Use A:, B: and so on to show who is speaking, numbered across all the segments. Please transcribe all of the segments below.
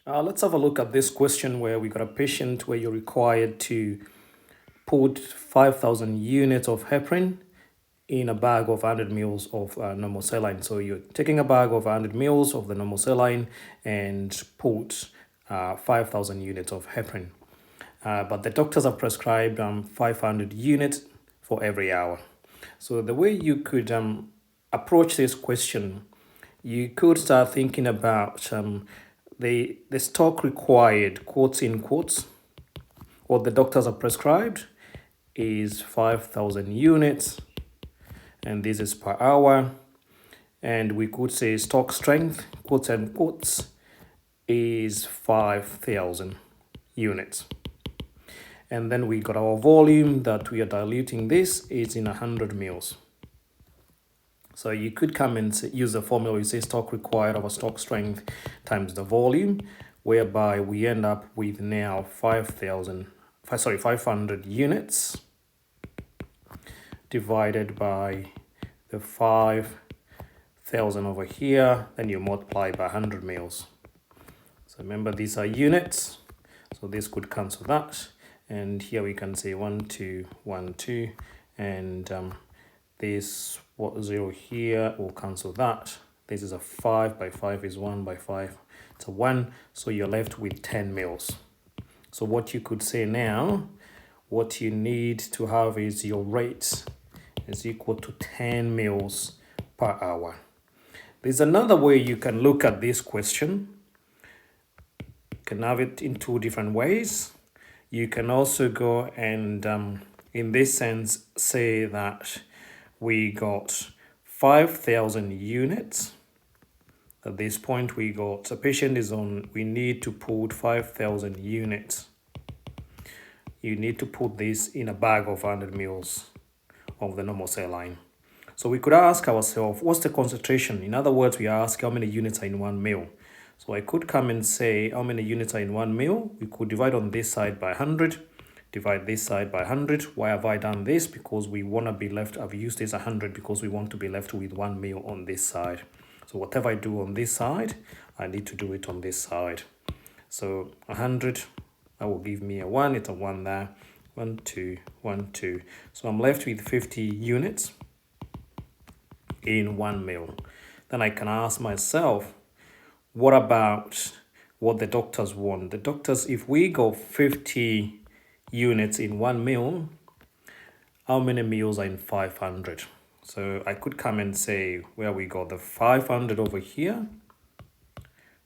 A: Let's have a look at this question where we got a patient where you're required to put 5,000 units of heparin in a bag of 100 mils of normal saline. So you're taking a bag of 100 mils of the normal saline and put 5,000 units of heparin. But the doctors have prescribed 500 units for every hour. So the way you could approach this question, you could start thinking about the stock required, quotes in quotes, what the doctors have prescribed is 5,000 units, and this is per hour. And we could say stock strength, quotes and quotes, is 5,000 units. And then we got our volume that we are diluting this is in 100 mils. So you could come and use the formula. You say stock required over stock strength times the volume, whereby we end up with now 500 units divided by the 5,000 over here. Then you multiply by 100 mils. So remember, these are units. So this could cancel that. And here we can say 1, 2, 1, 2. And this 0 here will cancel that. This is a 5 by 5 is 1 by 5. It's a 1. So you're left with 10 mils. So what you could say now, what you need to have is your rate is equal to 10 mils per hour. There's another way you can look at this question. You can have it in two different ways. You can also go and, in this sense, say that we got 5,000 units. At this point, we got a patient is on, we need to put 5,000 units. You need to put this in a bag of 100 mils of the normal saline. So we could ask ourselves, what's the concentration? In other words, we ask how many units are in 1 mil. So I could come and say how many units are in 1 mil. We could divide on this side by 100, divide this side by 100. Why have I done this? Because we want to be left, I've used this 100 because we want to be left with 1 mil on this side. So whatever I do on this side, I need to do it on this side. So 100, that will give me a 1, it's a 1 there. 1, 2, 1, 2. So I'm left with 50 units in 1 mil. Then I can ask myself, what about what the doctors want? The doctors, if we go 50 units in 1 mil, how many mils are in 500? So I could come and say, where we got the 500 over here,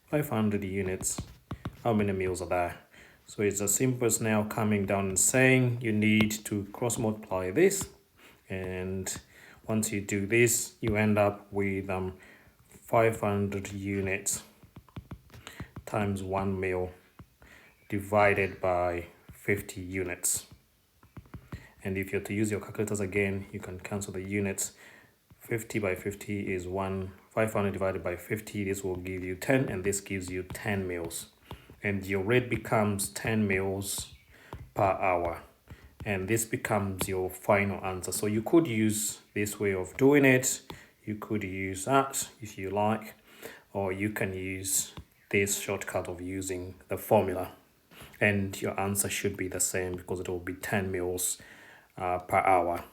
A: 500 units, how many mils are there? So it's as simple as now coming down and saying you need to cross multiply this, and once you do this, you end up with 500 units times 1 mil divided by 50 units. And if you're to use your calculators again, you can cancel the units. 50 by 50 is 1. 500 divided by 50, this will give you 10, and this gives you 10 mils. And your rate becomes 10 mils per hour. And this becomes your final answer. So you could use this way of doing it. You could use that if you like, or you can use this shortcut of using the formula. And your answer should be the same because it will be 10 mils per hour.